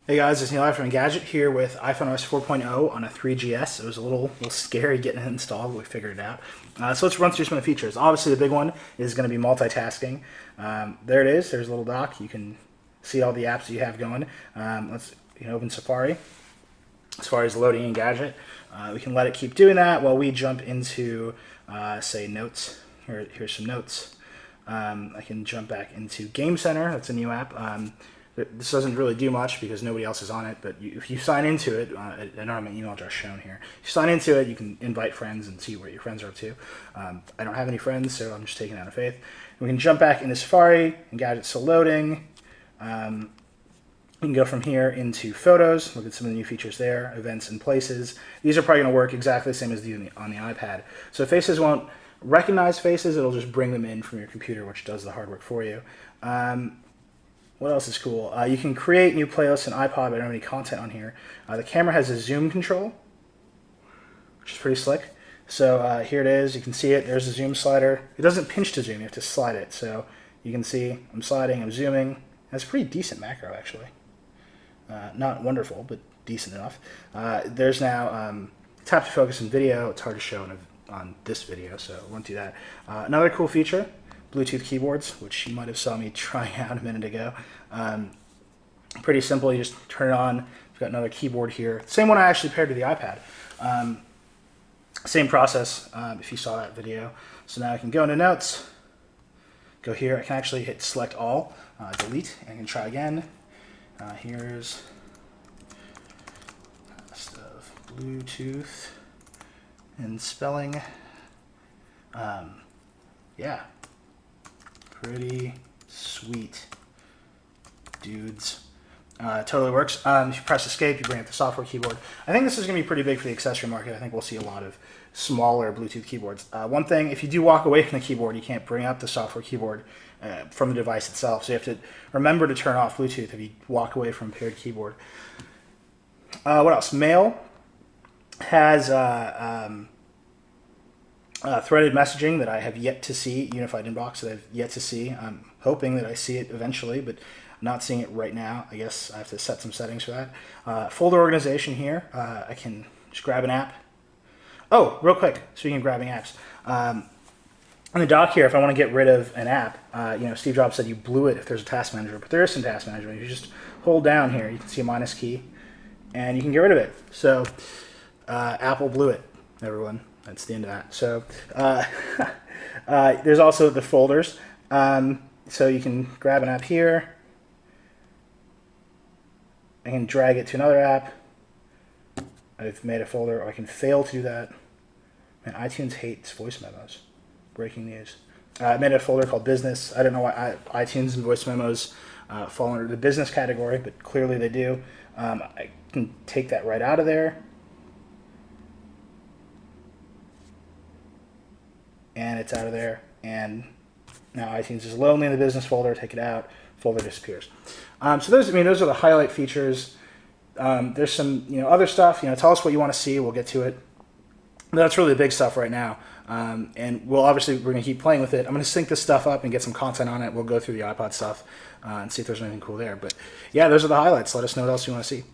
Hey guys, it's Neil from Engadget here with iPhone OS 4.0 on a 3GS. It was a little scary getting it installed, but we figured it out. So let's run through some of the features. Obviously the big one is going to be multitasking. There it is, there's a little dock. You can see all the apps that you have going. Let's open Safari. As far as loading Engadget, we can let it keep doing that while we jump into, say, Notes. Here's some notes. I can jump back into Game Center. That's a new app. This doesn't really do much because nobody else is on it, but if you sign into it, I don't have my email address shown here. If you sign into it, you can invite friends and see what your friends are up to. I don't have any friends, so I'm just taking it out of faith. We can jump back into Safari, Engadget's still loading. We can go from here into Photos, look at some of the new features there, Events and Places. These are probably going to work exactly the same as on the iPad. So Faces won't recognize faces, it'll just bring them in from your computer, which does the hard work for you. What else is cool? You can create new playlists in iPod, but I don't have any content on here. The camera has a zoom control, which is pretty slick. So here it is. You can see it. There's a zoom slider. It doesn't pinch to zoom. You have to slide it. So you can see I'm sliding, I'm zooming. That's a pretty decent macro, actually. Not wonderful, but decent enough. There's now tap to focus in video. It's hard to show on this video, so I won't do that. Another cool feature, Bluetooth keyboards, which you might have saw me trying out a minute ago. Pretty simple, you just turn it on. We've got another keyboard here. Same one I actually paired to the iPad. Same process, if you saw that video. So now I can go into Notes, go here. I can actually hit Select All, Delete, and I can try again. Here's stuff, Bluetooth and spelling. Yeah. Pretty sweet, dudes. Totally works. If you press Escape, you bring up the software keyboard. I think this is going to be pretty big for the accessory market. I think we'll see a lot of smaller Bluetooth keyboards. One thing, if you do walk away from the keyboard, you can't bring up the software keyboard from the device itself. So you have to remember to turn off Bluetooth if you walk away from a paired keyboard. What else? Mail has threaded messaging that I have yet to see, unified inbox that I've yet to see. I'm hoping that I see it eventually, but I'm not seeing it right now. I guess I have to set some settings for that. Folder organization here. I can just grab an app. Oh, real quick, speaking of grabbing apps. On the dock here, if I want to get rid of an app, Steve Jobs said you blew it if there's a task manager, but there is some task management. If you just hold down here, you can see a minus key, and you can get rid of it. So Apple blew it, everyone. That's the end of that. So there's also the folders. So you can grab an app here. I can drag it to another app. I've made a folder, or I can fail to do that. Man, iTunes hates voice memos. Breaking news. I made a folder called Business. I don't know why iTunes and voice memos fall under the business category, but clearly they do. I can take that right out of there. And it's out of there, and now iTunes is lonely in the business folder. Take it out, folder disappears. So those are the highlight features. There's some other stuff. Tell us what you want to see. We'll get to it. But that's really the big stuff right now. And we're going to keep playing with it. I'm going to sync this stuff up and get some content on it. We'll go through the iPod stuff and see if there's anything cool there. But yeah, those are the highlights. Let us know what else you want to see.